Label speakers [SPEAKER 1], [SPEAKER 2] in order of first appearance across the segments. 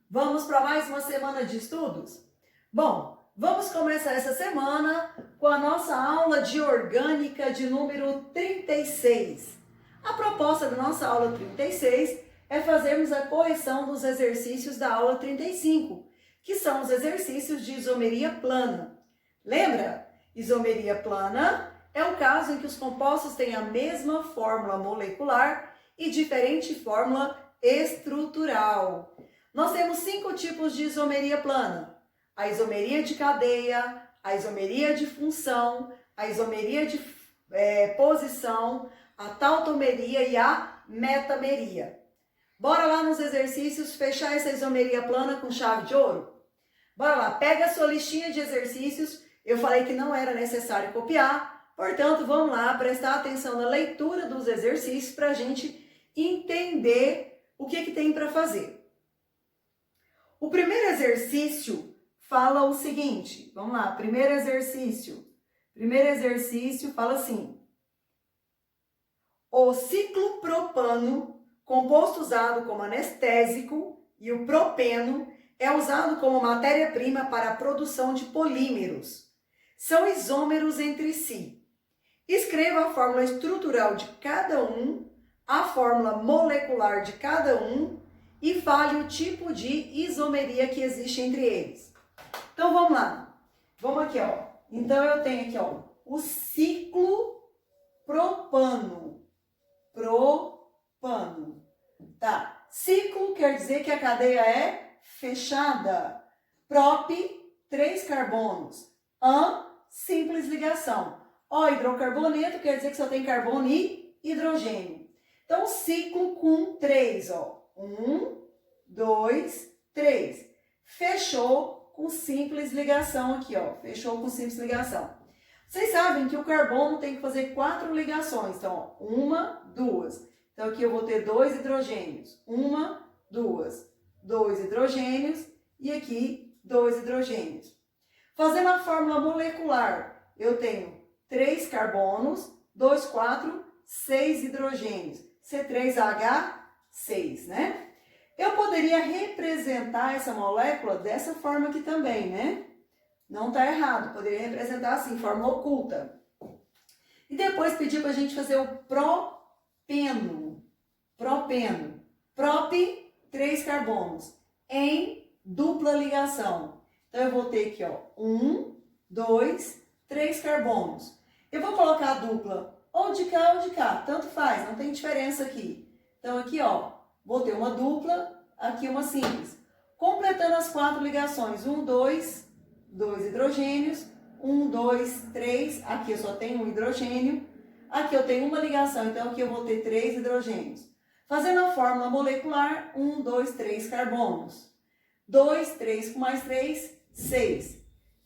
[SPEAKER 1] Vamos para mais uma semana de estudos? Bom, vamos começar essa semana com a nossa aula de orgânica de número 36. A proposta da nossa aula 36 é fazermos a correção dos exercícios da aula 35, que são os exercícios de isomeria plana. Lembra? Isomeria plana é o caso em que os compostos têm a mesma fórmula molecular e diferente fórmula estrutural. Nós temos 5 tipos de isomeria plana: a isomeria de cadeia, a isomeria de função, a isomeria de posição, a tautomeria e a metameria. Bora lá nos exercícios fechar essa isomeria plana com chave de ouro? Bora lá, pega a sua listinha de exercícios. Eu falei que não era necessário copiar, portanto, vamos lá prestar atenção na leitura dos exercícios para a gente entender o que tem para fazer. O primeiro exercício fala o seguinte, vamos lá, primeiro exercício fala assim: o ciclopropano, composto usado como anestésico, e o propeno é usado como matéria-prima para a produção de polímeros. São isômeros entre si. Escreva a fórmula estrutural de cada um, a fórmula molecular de cada um e fale o tipo de isomeria que existe entre eles. Então vamos lá. Vamos aqui, ó. Então eu tenho aqui, ó, o ciclopropano. Tá. Ciclo quer dizer que a cadeia é fechada. Prop, 3 carbonos. Simples ligação. Ó, hidrocarboneto quer dizer que só tem carbono e hidrogênio. Então, ciclo com 3, ó. 1, 2, 3. Fechou com simples ligação aqui, ó. Fechou com simples ligação. Vocês sabem que o carbono tem que fazer 4 ligações. Então, ó, 1, 2. Então, aqui eu vou ter 2 hidrogênios. 1, 2. 2 hidrogênios e aqui 2 hidrogênios. Fazendo a fórmula molecular, eu tenho 3 carbonos, 2, 4, 6 hidrogênios. C3H6, né? Eu poderia representar essa molécula dessa forma aqui também, né? Não tá errado, poderia representar assim, forma oculta. E depois pedir pra gente fazer o propeno. Prop, 3 carbonos, em dupla ligação. Então, eu vou ter aqui, ó, 1, 2, 3 carbonos. Eu vou colocar a dupla ou de cá ou de cá, tanto faz, não tem diferença aqui. Então, aqui, ó, vou ter uma dupla, aqui uma simples. Completando as 4 ligações, 1, 2, 2 hidrogênios, 1, 2, 3, aqui eu só tenho um hidrogênio, aqui eu tenho uma ligação, então aqui eu vou ter 3 hidrogênios. Fazendo a fórmula molecular, 1, 2, 3 carbonos. 2, 3 com mais 3, 6.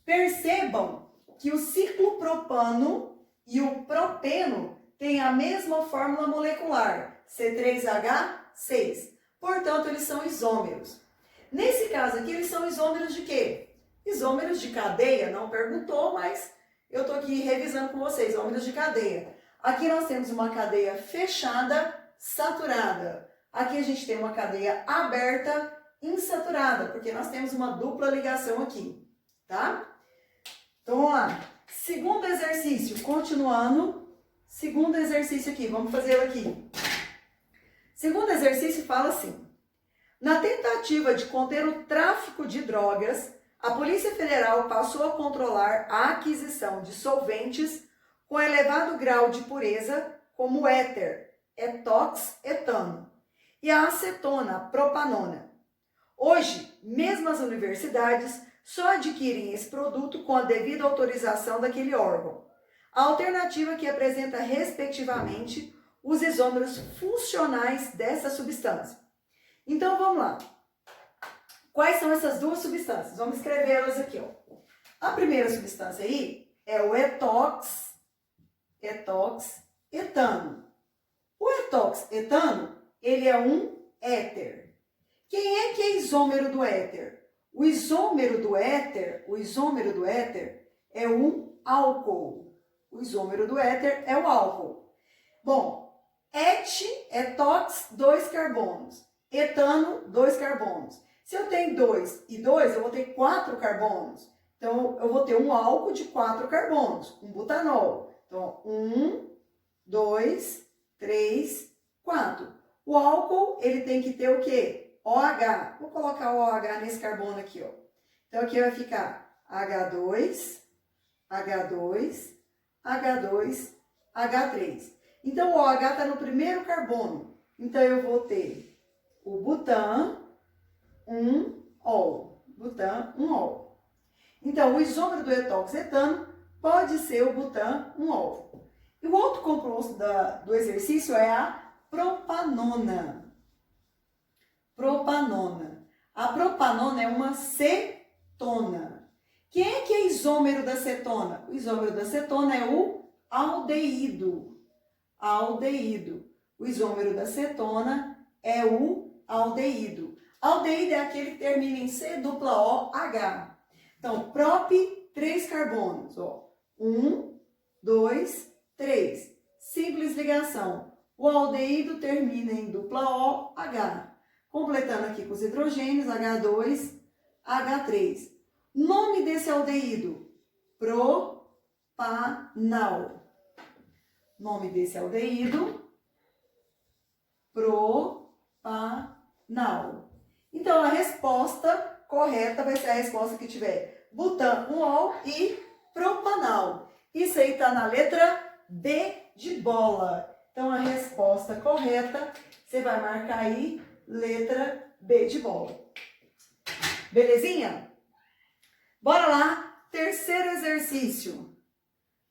[SPEAKER 1] Percebam que o ciclopropano e o propeno têm a mesma fórmula molecular, C3H6. Portanto, eles são isômeros. Nesse caso aqui, eles são isômeros de quê? Isômeros de cadeia, não perguntou, mas eu estou aqui revisando com vocês, isômeros de cadeia. Aqui nós temos uma cadeia fechada, saturada. Aqui a gente tem uma cadeia aberta, insaturada, porque nós temos uma dupla ligação aqui, tá? Então, vamos lá. Segundo exercício, continuando. Segundo exercício aqui, vamos fazê-lo aqui. Segundo exercício fala assim: na tentativa de conter o tráfico de drogas, a Polícia Federal passou a controlar a aquisição de solventes com elevado grau de pureza, como o éter, etox, etano, e a acetona, propanona. Hoje, mesmo as universidades só adquirem esse produto com a devida autorização daquele órgão. A alternativa que apresenta, respectivamente, os isômeros funcionais dessa substância. Então, vamos lá. Quais são essas duas substâncias? Vamos escrevê-las aqui, ó. A primeira substância aí é o etox, etano. O etox, etano, ele é um éter. Quem é que é isômero do éter? O isômero do éter é um álcool. O isômero do éter é o álcool. Bom, etox, 2 carbonos. Etano, 2 carbonos. Se eu tenho 2 e 2, eu vou ter 4 carbonos. Então, eu vou ter um álcool de 4 carbonos, um butanol. Então, 1, 2, 3, 4. O álcool, ele tem que ter o quê? OH. Vou colocar o OH nesse carbono aqui, ó. Então, aqui vai ficar H2, H2, H2, H3. Então, o OH está no primeiro carbono. Então, eu vou ter o butan, ol. Butan, ol. Então, o isômero do etoxetano pode ser o butan, ol. E o outro composto do exercício é a propanona. Propanona. A propanona é uma cetona. Quem é que é isômero da cetona? O isômero da cetona é o aldeído. Aldeído. O isômero da cetona é o aldeído. Aldeído é aquele que termina em C dupla OH. Então, prop, 3 carbonos. Ó. 1, 2, 3. Simples ligação. O aldeído termina em dupla OH. Completando aqui com os hidrogênios, H2, H3. Nome desse aldeído? Propanal. Nome desse aldeído? Propanal. Então, a resposta correta vai ser a resposta que tiver butan, ol e propanal. Isso aí está na letra B de bola. Então, a resposta correta, você vai marcar aí, letra B de bola. Belezinha? Bora lá, terceiro exercício.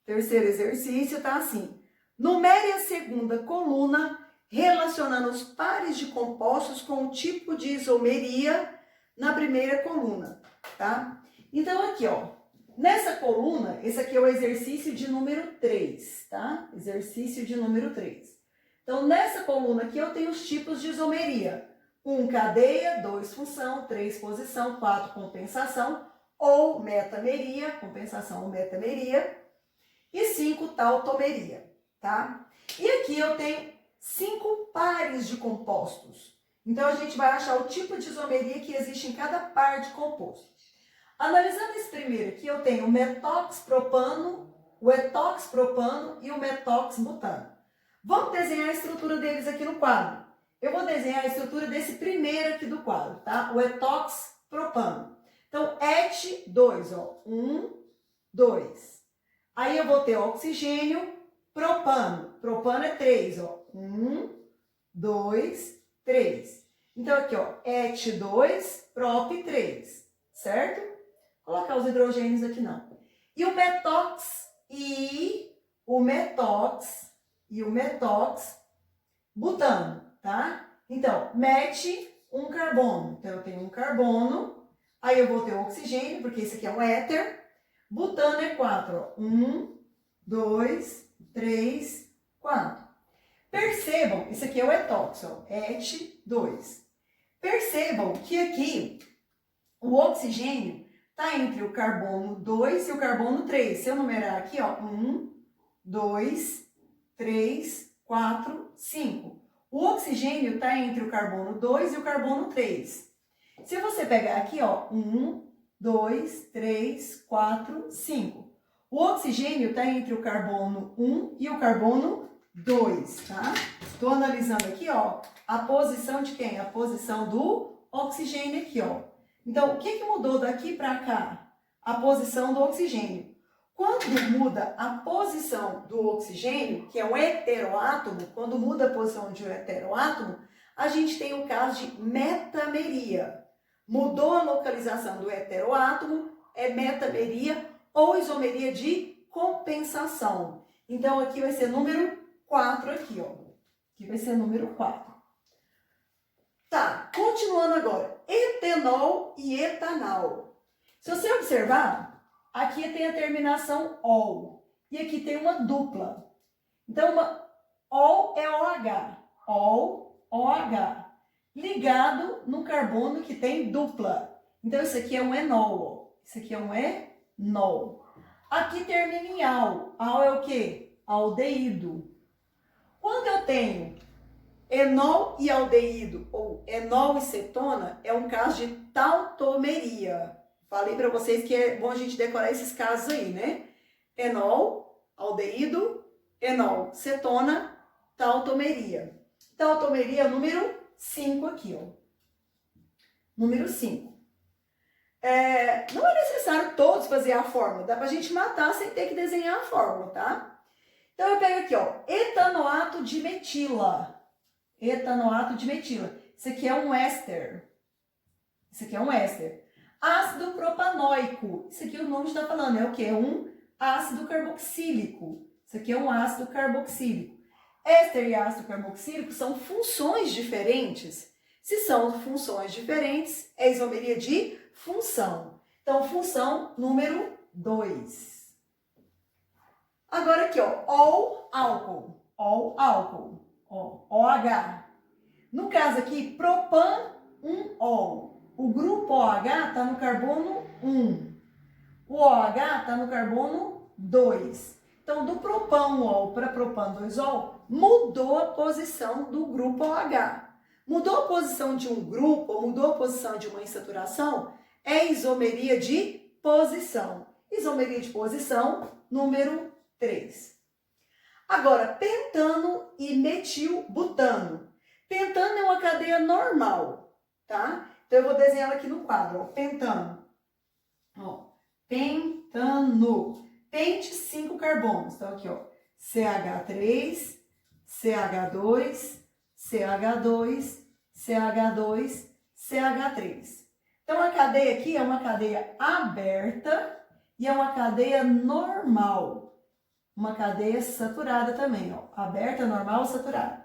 [SPEAKER 1] Terceiro exercício tá assim. Numere a segunda coluna relacionando os pares de compostos com o tipo de isomeria na primeira coluna, tá? Então, aqui, ó, nessa coluna, esse aqui é o exercício de número 3, tá? Exercício de número 3. Então, nessa coluna aqui, eu tenho os tipos de isomeria. 1, cadeia, 2, função, 3, posição, 4, compensação ou metameria, compensação ou metameria, e 5, tautomeria, tá? E aqui eu tenho 5 pares de compostos. Então, a gente vai achar o tipo de isomeria que existe em cada par de composto. Analisando esse primeiro aqui, eu tenho o metoxpropano, o etoxpropano e o metoxbutano. Vamos desenhar a estrutura deles aqui no quadro. Eu vou desenhar a estrutura desse primeiro aqui do quadro, tá? O etoxpropano. Então, et 2, ó. 1, 2. Aí eu vou ter oxigênio, propano. Propano é 3, ó. 1, 2, 3. Então, aqui, ó. Et 2, prop 3. Certo? Vou colocar os hidrogênios aqui, não. E o metox butano, tá? Então, mete um carbono. Então, eu tenho um carbono. Aí eu vou ter o oxigênio, porque esse aqui é um éter. Butano é 4, ó. 1, 2, 3, 4. Percebam, esse aqui é o etox, ó. Et 2. Percebam que aqui o oxigênio está entre o carbono 2 e o carbono 3. Se eu numerar aqui, ó. 1, 2, 3, 4, 5. O oxigênio está entre o carbono 2 e o carbono 3. Se você pegar aqui, ó, 1, 2, 3, 4, 5. O oxigênio está entre o carbono 1 e o carbono 2, tá? Estou analisando aqui, ó, a posição de quem? A posição do oxigênio aqui, ó. Então, o que mudou daqui para cá? A posição do oxigênio. Quando muda a posição do oxigênio, que é um heteroátomo, quando muda a posição de um heteroátomo, a gente tem o caso de metameria. Mudou a localização do heteroátomo, é metameria ou isomeria de compensação. Então, aqui vai ser número 4 aqui, ó. Aqui vai ser número 4. Tá, continuando agora. Etenol e etanol. Se você observar, aqui tem a terminação ol. E aqui tem uma dupla. Então, ol é OH. Ol, OH. Ligado no carbono que tem dupla. Então, isso aqui é um enol. Isso aqui é um enol. Aqui termina em al. Al é o quê? Aldeído. Quando eu tenho Enol e aldeído, ou enol e cetona, é um caso de tautomeria. Falei para vocês que é bom a gente decorar esses casos aí, né? Enol, aldeído, enol, cetona, tautomeria. Tautomeria é o número 5 aqui, ó. Número 5. Não é necessário todos fazer a fórmula, dá pra gente matar sem ter que desenhar a fórmula, tá? Então eu pego aqui, ó, etanoato de metila. Etanoato de metila. Isso aqui é um éster. Isso aqui é um éster. Ácido propanóico. Isso aqui o nome está falando, é o quê? É um ácido carboxílico. Isso aqui é um ácido carboxílico. Éster e ácido carboxílico são funções diferentes. Se são funções diferentes, é isomeria de função. Então, função número 2. Agora aqui, ó, ol álcool. Ol álcool. Ó, OH. No caso aqui, propan 1-ol. O grupo OH está no carbono 1. O OH está no carbono 2. Então, do propan-ol para propan-2-ol, mudou a posição do grupo OH. Mudou a posição de um grupo, ou mudou a posição de uma insaturação, é isomeria de posição. Isomeria de posição, número 3. Agora, pentano e metilbutano. Pentano é uma cadeia normal, tá? Então, eu vou desenhar ela aqui no quadro, ó, pentano. Ó, pentano. Pente 5 carbonos. Então, aqui, ó, CH3, CH2, CH2, CH2, CH3. Então, a cadeia aqui é uma cadeia aberta e é uma cadeia normal. Uma cadeia saturada também, ó. Aberta, normal, saturada.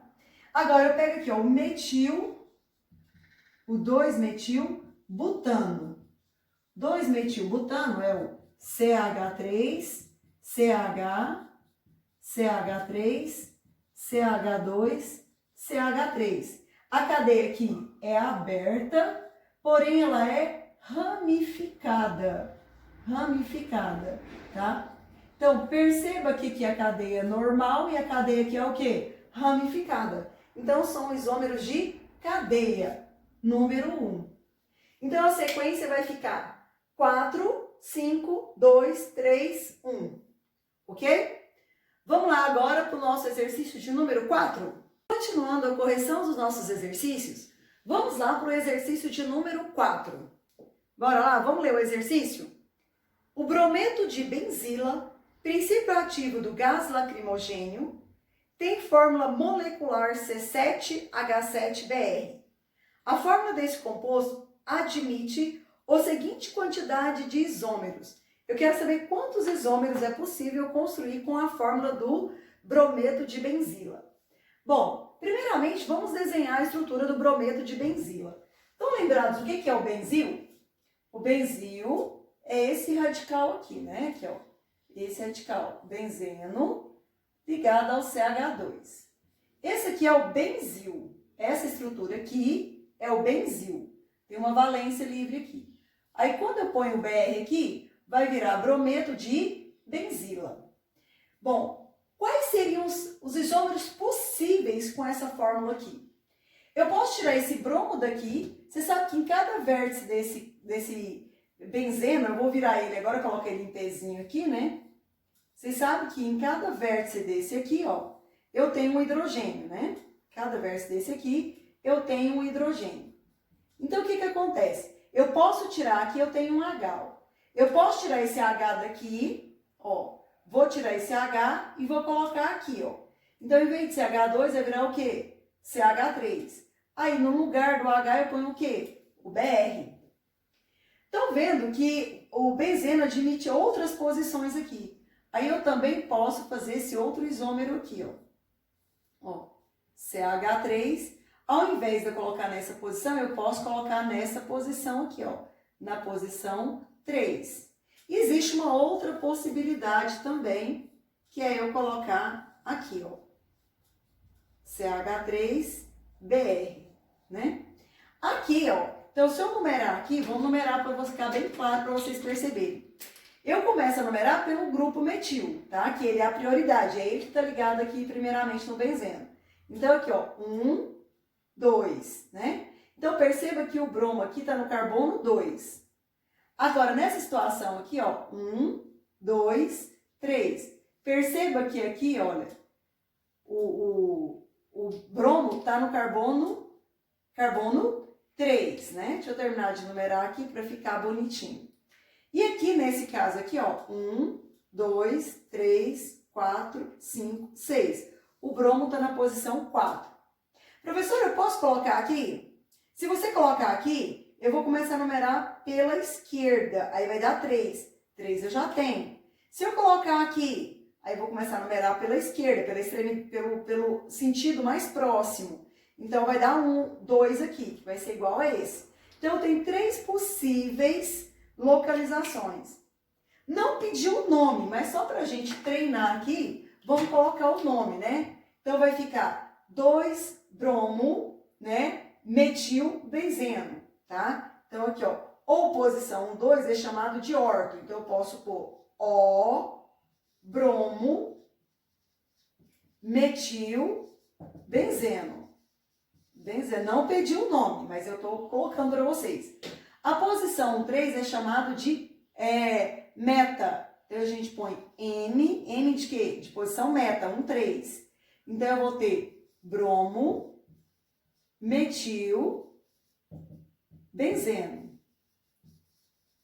[SPEAKER 1] Agora, eu pego aqui, ó, o metil, o 2-metilbutano. 2-metilbutano é o CH3, CH, CH3, CH2, CH3. A cadeia aqui é aberta, porém ela é ramificada. Ramificada, tá? Então, perceba aqui que a cadeia é normal e a cadeia aqui é o quê? Ramificada. Então, são isômeros de cadeia, número 1. Então, a sequência vai ficar 4, 5, 2, 3, 1. Ok? Vamos lá agora para o nosso exercício de número 4. Continuando a correção dos nossos exercícios, vamos lá para o exercício de número 4. Bora lá, vamos ler o exercício? O brometo de benzila, princípio ativo do gás lacrimogênio, tem fórmula molecular C7H7Br. A fórmula desse composto admite a seguinte quantidade de isômeros. Eu quero saber quantos isômeros é possível construir com a fórmula do brometo de benzila. Bom, primeiramente vamos desenhar a estrutura do brometo de benzila. Estão lembrados do que é o benzil? O benzil é esse radical aqui, né? Aqui, ó. Esse radical, benzeno, ligado ao CH2. Esse aqui é o benzil. Essa estrutura aqui é o benzil. Tem uma valência livre aqui. Aí, quando eu ponho o BR aqui, vai virar brometo de benzila. Bom, quais seriam os isômeros possíveis com essa fórmula aqui? Eu posso tirar esse bromo daqui. Você sabe que em cada vértice desse benzeno, eu vou virar ele, agora eu coloco ele em pezinho aqui, né? Vocês sabem que em cada vértice desse aqui, ó, eu tenho um hidrogênio, né? Cada vértice desse aqui, eu tenho um hidrogênio. Então, o que acontece? Eu posso tirar aqui, eu tenho um H, ó. Eu posso tirar esse H daqui, ó. Vou tirar esse H e vou colocar aqui, ó. Então, em vez de CH2, vai virar o quê? CH3. Aí, no lugar do H, eu ponho o quê? O BR. Estão vendo que o benzeno admite outras posições aqui. Aí, eu também posso fazer esse outro isômero aqui, ó. Ó, CH3. Ao invés de eu colocar nessa posição, eu posso colocar nessa posição aqui, ó. Na posição 3. E existe uma outra possibilidade também, que é eu colocar aqui, ó. CH3BR, né? Aqui, ó. Então, se eu numerar aqui, vamos numerar para ficar bem claro para vocês perceberem. Eu começo a numerar pelo grupo metil, tá? Que ele é a prioridade, é ele que está ligado aqui primeiramente no benzeno. Então, aqui, ó, 1, 2, né? Então, perceba que o bromo aqui está no carbono 2. Agora, nessa situação aqui, ó, 1, 2, 3. Perceba que aqui, olha, o bromo está no carbono 3, né? Deixa eu terminar de numerar aqui para ficar bonitinho. E aqui, nesse caso aqui, ó, 1, 2, 3, 4, 5, 6. O bromo está na posição 4. Professora, eu posso colocar aqui? Se você colocar aqui, eu vou começar a numerar pela esquerda. Aí vai dar 3. 3 eu já tenho. Se eu colocar aqui, aí eu vou começar a numerar pela esquerda, pelo sentido mais próximo. Então, vai dar 1, 2 aqui, que vai ser igual a esse. Então, tem 3 possíveis localizações. Não pediu o nome, mas só para a gente treinar aqui, vamos colocar o nome, né? Então, vai ficar 2-bromo, né? Metilbenzeno, tá? Então, aqui, ó, ou posição 2 é chamado de orto. Então, eu posso pôr O-bromo metilbenzeno. Não pedi o nome, mas eu estou colocando para vocês. A posição 3 é chamado de meta. Então, a gente põe N de quê? De posição meta, 1, 3. Então, eu vou ter bromo, metil, benzeno.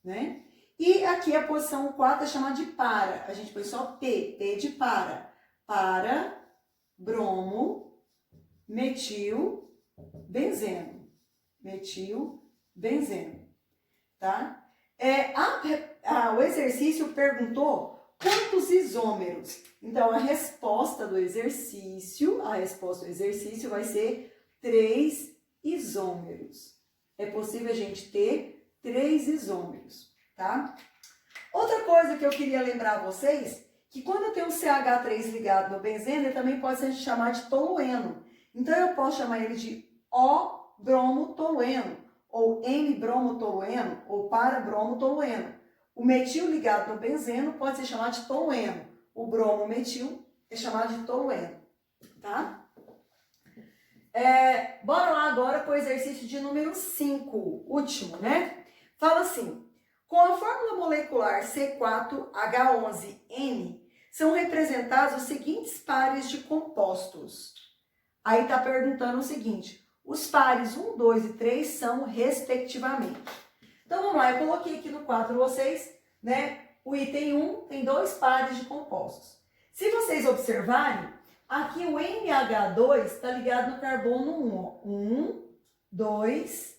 [SPEAKER 1] Né? E aqui a posição 4 é chamada de para. A gente põe só P de para. Para, bromo, metil, benzeno. Metil, benzeno. Tá? O exercício perguntou quantos isômeros. Então, a resposta do exercício vai ser 3 isômeros. É possível a gente ter 3 isômeros, tá? Outra coisa que eu queria lembrar a vocês, que quando eu tenho um CH3 ligado no benzeno, ele também pode ser chamado de tolueno. Então, eu posso chamar ele de O-bromo-tolueno, ou N-bromo-tolueno, ou para-bromo-tolueno. O metil ligado no benzeno pode ser chamado de tolueno. O bromo-metil é chamado de tolueno, tá? Bora lá agora para o exercício de número 5, último, né? Fala assim, com a fórmula molecular C4H11N, são representados os seguintes pares de compostos. Aí tá perguntando o seguinte, os pares 1, 2 e 3 são respectivamente. Então, vamos lá, eu coloquei aqui no quadro vocês, né? O item 1 tem 2 pares de compostos. Se vocês observarem, aqui o NH2 está ligado no carbono 1, ó. 1, 2,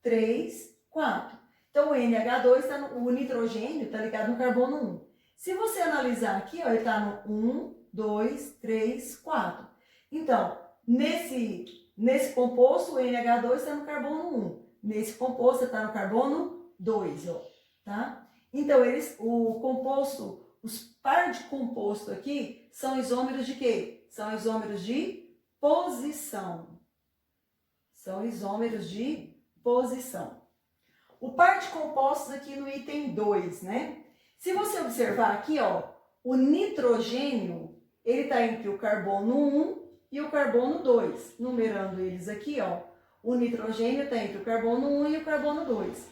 [SPEAKER 1] 3, 4. Então, o NH2, o nitrogênio, está ligado no carbono 1. Se você analisar aqui, ó, ele está no 1, 2, 3, 4. Então, nesse composto, o NH2 está no carbono 1. Nesse composto, está no carbono 2, ó, tá? Então, os par de composto aqui são isômeros de quê? São isômeros de posição. São isômeros de posição. O par de compostos aqui no item 2, né? Se você observar aqui, ó, o nitrogênio, ele está entre o carbono 1 e o carbono 2. Numerando eles aqui, ó, o nitrogênio está entre o carbono 1 e o carbono 2.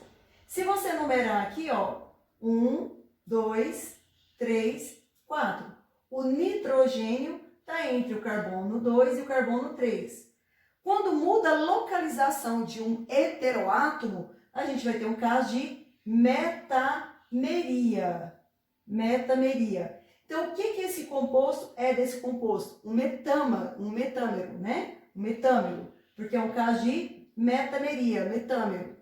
[SPEAKER 1] Se você numerar aqui, ó, 1, 2, 3, 4. O nitrogênio está entre o carbono 2 e o carbono 3. Quando muda a localização de um heteroátomo, a gente vai ter um caso de metameria. Metameria. Então, o que esse composto é desse composto? Um metâmero, né? Um metâmero, porque é um caso de metameria, metâmero.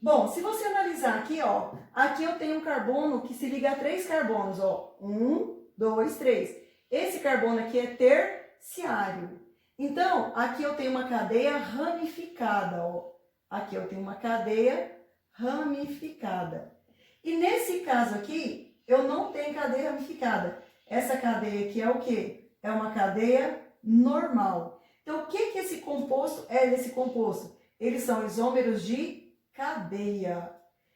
[SPEAKER 1] Bom, se você analisar aqui, ó, aqui eu tenho um carbono que se liga a 3 carbonos, ó. 1, 2, 3. Esse carbono aqui é terciário. Então, aqui eu tenho uma cadeia ramificada, ó. Aqui eu tenho uma cadeia ramificada. E nesse caso aqui, eu não tenho cadeia ramificada. Essa cadeia aqui é o quê? É uma cadeia normal. Então, o que esse composto é desse composto? Eles são isômeros de cadeia.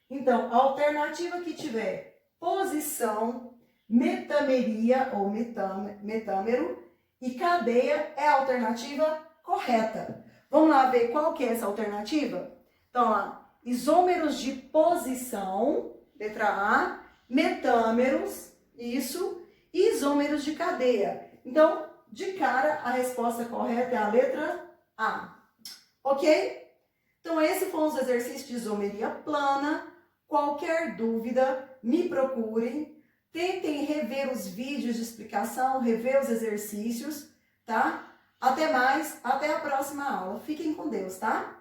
[SPEAKER 1] Então, a alternativa que tiver posição, metameria ou metâmero e cadeia é a alternativa correta. Vamos lá ver qual que é essa alternativa? Então, lá, isômeros de posição, letra A, metâmeros, isso, e isômeros de cadeia. Então, de cara, a resposta correta é a letra A. Ok? Então, esses foram os exercícios de isomeria plana. Qualquer dúvida, me procurem. Tentem rever os vídeos de explicação, rever os exercícios, tá? Até mais, até a próxima aula. Fiquem com Deus, tá?